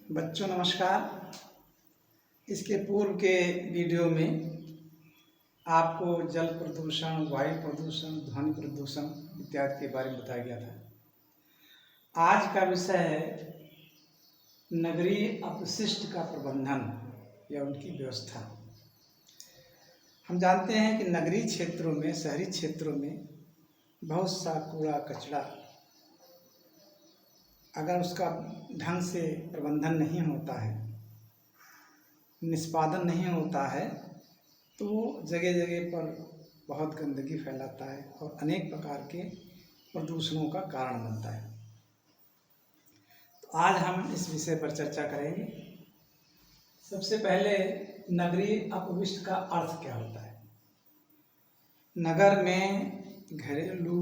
बच्चों नमस्कार। इसके पूर्व के वीडियो में आपको जल प्रदूषण, वायु प्रदूषण, ध्वनि प्रदूषण इत्यादि के बारे में बताया गया था। आज का विषय है नगरीय अपशिष्ट का प्रबंधन या उनकी व्यवस्था। हम जानते हैं कि नगरीय क्षेत्रों में, शहरी क्षेत्रों में बहुत सा कूड़ा कचरा अगर उसका ढंग से प्रबंधन नहीं होता है, निष्पादन नहीं होता है, तो वो जगह जगह पर बहुत गंदगी फैलाता है और अनेक प्रकार के प्रदूषणों का कारण बनता है। तो आज हम इस विषय पर चर्चा करेंगे। सबसे पहले नगरीय अपशिष्ट का अर्थ क्या होता है। नगर में घरेलू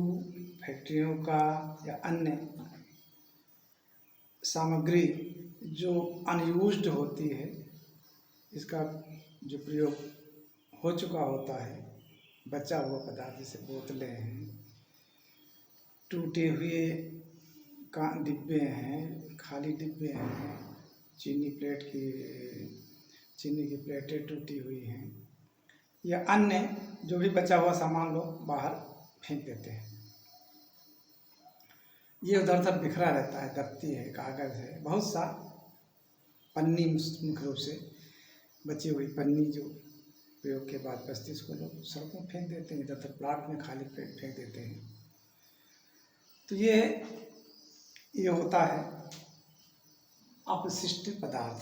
फैक्ट्रियों का या अन्य सामग्री जो अनयूज्ड होती है, इसका जो प्रयोग हो चुका होता है, बचा हुआ पदार्थ जैसे बोतलें हैं, टूटे हुए का डिब्बे हैं, खाली डिब्बे हैं, चीनी की प्लेटें टूटी हुई हैं या अन्य जो भी बचा हुआ सामान लोग बाहर फेंक देते हैं। ये उधर उधर बिखरा रहता है, दफ्ती है, कागज़ है, बहुत सा पन्नी, मुख्य रूप से बची हुई पन्नी जो प्रयोग के बाद बचती, इसको लोग सड़कों में फेंक देते हैं, इधर उधर प्लाट में खाली फेंक देते हैं। तो ये होता है अपशिष्ट पदार्थ,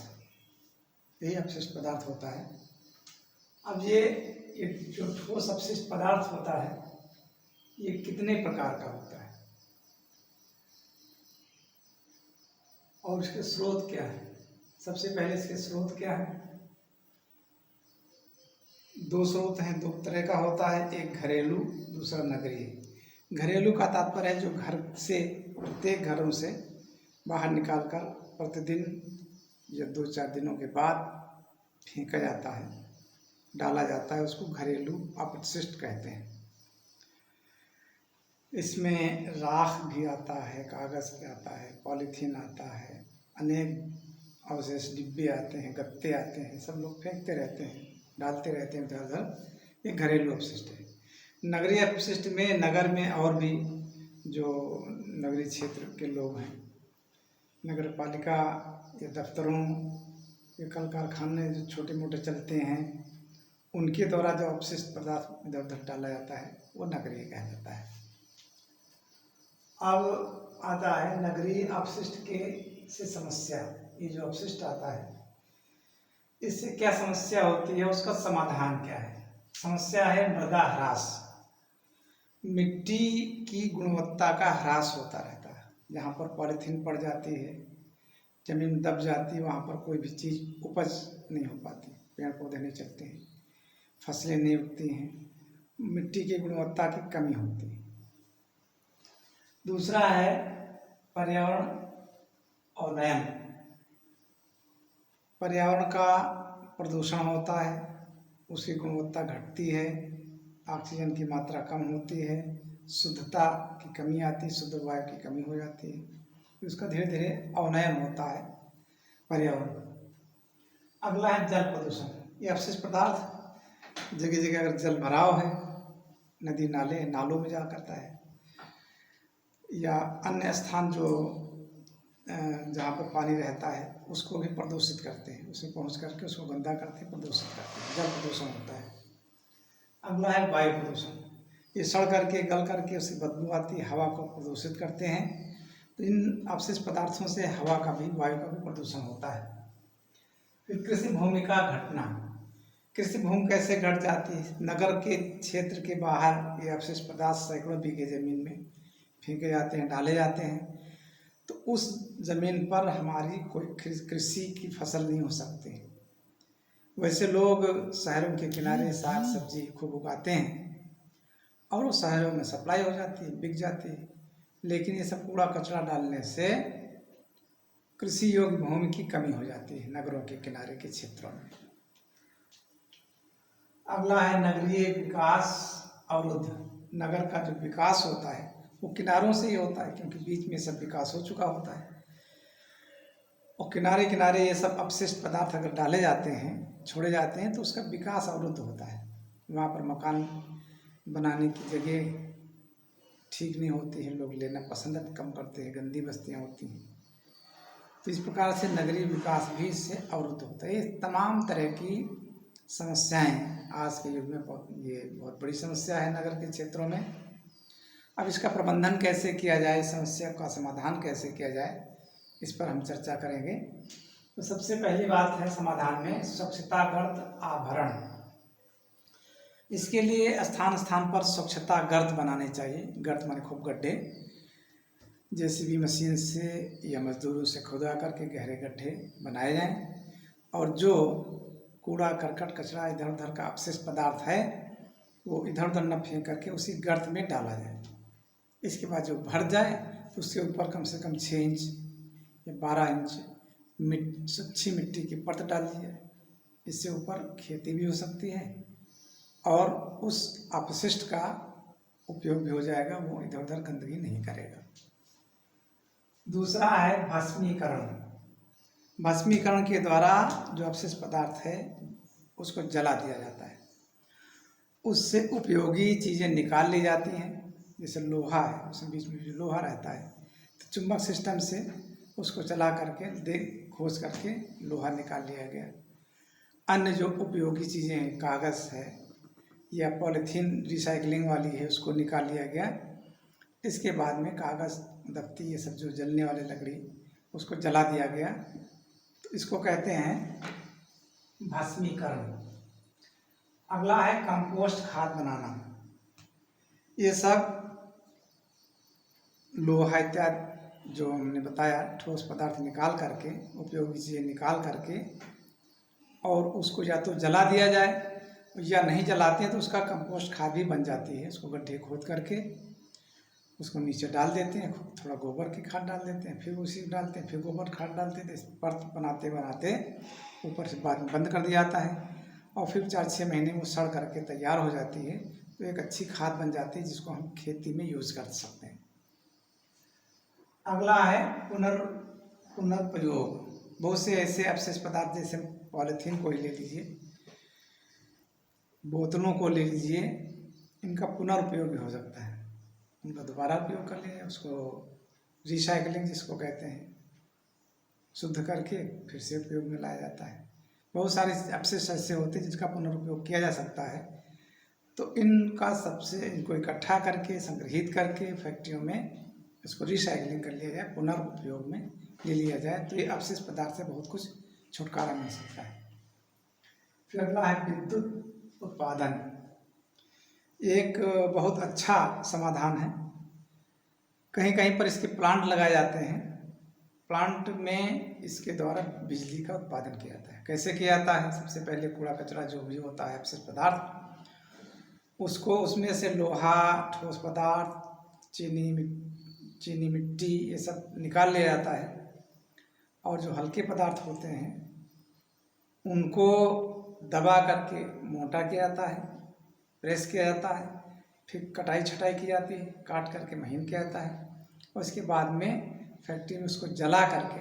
यही अपशिष्ट पदार्थ होता है। अब ये जो ठोस अपशिष्ट पदार्थ होता है, ये कितने प्रकार का होता है और इसके स्रोत क्या है। सबसे पहले इसके स्रोत क्या है। दो स्रोत हैं, दो तरह का होता है, एक घरेलू, दूसरा नगरीय। घरेलू का तात्पर्य है जो घर से, प्रत्येक घरों से बाहर निकालकर प्रतिदिन या 2-4 दिनों के बाद फेंका जाता है, डाला जाता है, उसको घरेलू अपशिष्ट कहते हैं। इसमें राख भी आता है, कागज़ भी आता है, पॉलीथीन आता है, अनेक अवशेष, डिब्बे आते हैं, गत्ते आते हैं, सब लोग फेंकते रहते हैं, डालते रहते हैं इधर उधर। ये घरेलू अपशिष्ट है। नगरीय अपशिष्ट में नगर में और भी जो नगरीय क्षेत्र के लोग हैं, नगर पालिका या दफ्तरों या कल कारखाने जो छोटे मोटे चलते हैं, उनके द्वारा जो अपशिष्ट पदार्थ इधर उधर डाला जाता है, वो नगरीय कहलाता है। अब आता है नगरीय अपशिष्ट के से समस्या। ये जो अपशिष्ट आता है, इससे क्या समस्या होती है, उसका समाधान क्या है। समस्या है मृदा ह्रास। मिट्टी की गुणवत्ता का ह्रास होता रहता है। जहाँ पर पॉलीथीन पड़ जाती है, जमीन दब जाती है, वहाँ पर कोई भी चीज़ उपज नहीं हो पाती, पेड़ पौधे नहीं चलते हैं, फसलें नहीं उगती हैं, मिट्टी की गुणवत्ता की कमी होती है। दूसरा है पर्यावरण अवनयन। पर्यावरण का प्रदूषण होता है, उसकी गुणवत्ता घटती है, ऑक्सीजन की मात्रा कम होती है, शुद्धता की कमी आती है, शुद्ध वायु की कमी हो जाती है। उसका धीरे धीरे अवनयन होता है पर्यावरण। अगला है जल प्रदूषण। ये अपशिष्ट पदार्थ जगह जगह अगर जल भराव है, नदी नाले नालों में जा करता है, या अन्य स्थान जो जहाँ पर पानी रहता है, उसको भी प्रदूषित करते हैं, उसमें पहुँच करके उसको गंदा करते हैं, प्रदूषित करते हैं, जल प्रदूषण होता है। अगला है वायु प्रदूषण। ये सड़ करके, गल करके उससे बदबू आती है, हवा को प्रदूषित करते हैं। तो इन अपशिष्ट पदार्थों से हवा का भी, वायु का भी प्रदूषण होता है। फिर कृषि भूमि का घटना। कृषि भूमि कैसे घट जाती है। नगर के क्षेत्र के बाहर ये अपशिष्ट पदार्थ सैकड़ों बीघे जमीन में फेंके जाते हैं, डाले जाते हैं, तो उस जमीन पर हमारी कोई कृषि की फसल नहीं हो सकती। वैसे लोग शहरों के किनारे साग सब्जी खूब उगाते हैं और वो शहरों में सप्लाई हो जाती है, बिक जाती है। लेकिन ये सब कूड़ा कचरा डालने से कृषि योग्य भूमि की कमी हो जाती है नगरों के किनारे के क्षेत्रों में। अगला है नगरीय विकास अवरुद्ध। नगर का जो विकास होता है वो किनारों से ही होता है, क्योंकि बीच में सब विकास हो चुका होता है। और किनारे किनारे ये सब अपशिष्ट पदार्थ अगर डाले जाते हैं, छोड़े जाते हैं, तो उसका विकास अवरुद्ध होता है। वहाँ पर मकान बनाने की जगह ठीक नहीं होती है, लोग लेना पसंद कम करते हैं, गंदी बस्तियाँ होती हैं। तो इस प्रकार से नगरीय विकास भी इससे अवरुद्ध होता है। ये तमाम तरह की समस्याएं आज के युग में ये बहुत बड़ी समस्या है नगर के क्षेत्रों में। अब इसका प्रबंधन कैसे किया जाए, इस समस्या का समाधान कैसे किया जाए, इस पर हम चर्चा करेंगे। तो सबसे पहली बात है समाधान में स्वच्छता गर्त आवरण। इसके लिए स्थान स्थान पर स्वच्छता गर्त बनाने चाहिए। गर्त माने खूब गड्ढे, जेसीबी मशीन से या मजदूरों से खुदा करके गहरे गड्ढे बनाए जाएं, और जो कूड़ा करकट कचरा इधर उधर का अपशिष्ट पदार्थ है वो इधर उधर न फेंक करके उसी गर्त में डाला जाए। इसके बाद जो भर जाए तो उसके ऊपर कम से कम 6 इंच या 12 इंच अच्छी मिट्टी की परत डाल दी जाए। इससे ऊपर खेती भी हो सकती है और उस अपशिष्ट का उपयोग भी हो जाएगा, वो इधर उधर गंदगी नहीं करेगा। दूसरा है भस्मीकरण। भस्मीकरण के द्वारा जो अपशिष्ट पदार्थ है उसको जला दिया जाता है। उससे उपयोगी चीज़ें निकाल ली जाती हैं। जैसे लोहा है, उसमें बीच में जो लोहा रहता है तो चुंबक सिस्टम से उसको चला करके खोज करके लोहा निकाल लिया गया। अन्य जो उपयोगी चीज़ें हैं, कागज़ है या पॉलीथीन रिसाइकलिंग वाली है, उसको निकाल लिया गया। इसके बाद में कागज़ दफ्ती ये सब जो जलने वाले लकड़ी उसको जला दिया गया। तो इसको कहते हैं भस्मीकरण। अगला है कंपोस्ट खाद बनाना। ये सब लोहा इत्यादि जो हमने बताया ठोस पदार्थ निकाल करके, उपयोगी चीज़ें निकाल करके, और उसको या तो जला दिया जाए या नहीं जलाते हैं तो उसका कंपोस्ट खाद भी बन जाती है। उसको गड्ढे खोद करके उसको नीचे डाल देते हैं, थोड़ा गोबर की खाद डाल देते हैं, फिर उसी डालते हैं, फिर गोबर खाद डालते हैं। परत बनाते बनाते ऊपर से बाद में बंद कर दिया जाता है और फिर 4-6 महीने में सड़ करके तैयार हो जाती है। तो एक अच्छी खाद बन जाती है जिसको हम खेती में यूज कर सकते हैं। अगला है पुनर्प्रयोग। बहुत से ऐसे अपशिष्ट पदार्थ जैसे पॉलीथीन को ही ले लीजिए, बोतलों को ले लीजिए, इनका पुनर्प्रयोग भी हो सकता है। उनका दोबारा उपयोग कर लें, उसको रिसाइकलिंग जिसको कहते हैं, शुद्ध करके फिर से उपयोग में लाया जाता है। बहुत सारे अपशिष्ट ऐसे होते हैं जिसका पुनर्उपयोग किया जा सकता है। तो इनको इकट्ठा करके संग्रहित करके फैक्ट्रियों में इसको रिसाइकलिंग कर लिया जाए, पुनर्उपयोग में ले लिया जाए, तो ये अपशिष्ट पदार्थ से बहुत कुछ छुटकारा मिल सकता है। फिर अगला है विद्युत उत्पादन। एक बहुत अच्छा समाधान है। कहीं कहीं पर इसके प्लांट लगाए जाते हैं। प्लांट में इसके द्वारा बिजली का उत्पादन किया जाता है। कैसे किया जाता है? सबसे पहले कूड़ा कचरा जो भी होता है अपशिष्ट पदार्थ, उसको उसमें से लोहा, ठोस पदार्थ, चीनी मिट्टी ये सब निकाल लिया जाता है, और जो हल्के पदार्थ होते हैं उनको दबा करके मोटा किया जाता है, प्रेस किया जाता है, फिर कटाई छटाई की जाती है, काट करके महीन किया जाता है, और उसके बाद में फैक्ट्री में उसको जला करके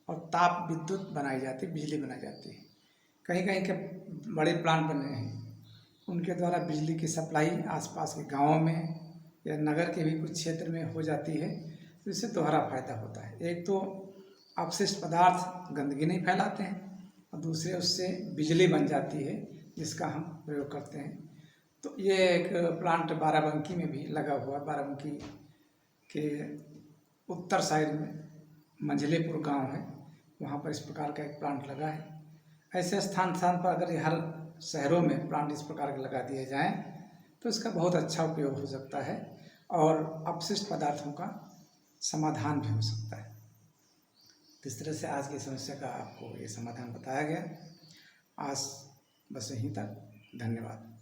और ताप विद्युत बनाई जाती है, बिजली बनाई जाती है। कहीं कहीं के बड़े प्लांट बने हैं, उनके द्वारा बिजली की सप्लाई आसपास के गाँवों में या नगर के भी कुछ क्षेत्र में हो जाती है। तो इससे दोहरा फायदा होता है। एक तो अपशिष्ट पदार्थ गंदगी नहीं फैलाते हैं, और दूसरे उससे बिजली बन जाती है जिसका हम प्रयोग करते हैं। तो ये एक प्लांट बाराबंकी में भी लगा हुआ है। बाराबंकी के उत्तर साइड में मंझलेपुर गांव है, वहाँ पर इस प्रकार का एक प्लांट लगा है। ऐसे स्थान स्थान पर अगर हर शहरों में प्लांट इस प्रकार के लगा दिए जाएं तो इसका बहुत अच्छा उपयोग हो सकता है और अपशिष्ट पदार्थों का समाधान भी हो सकता है। इस तरह से आज की समस्या का आपको ये समाधान बताया गया। आज बस यहीं तक। धन्यवाद।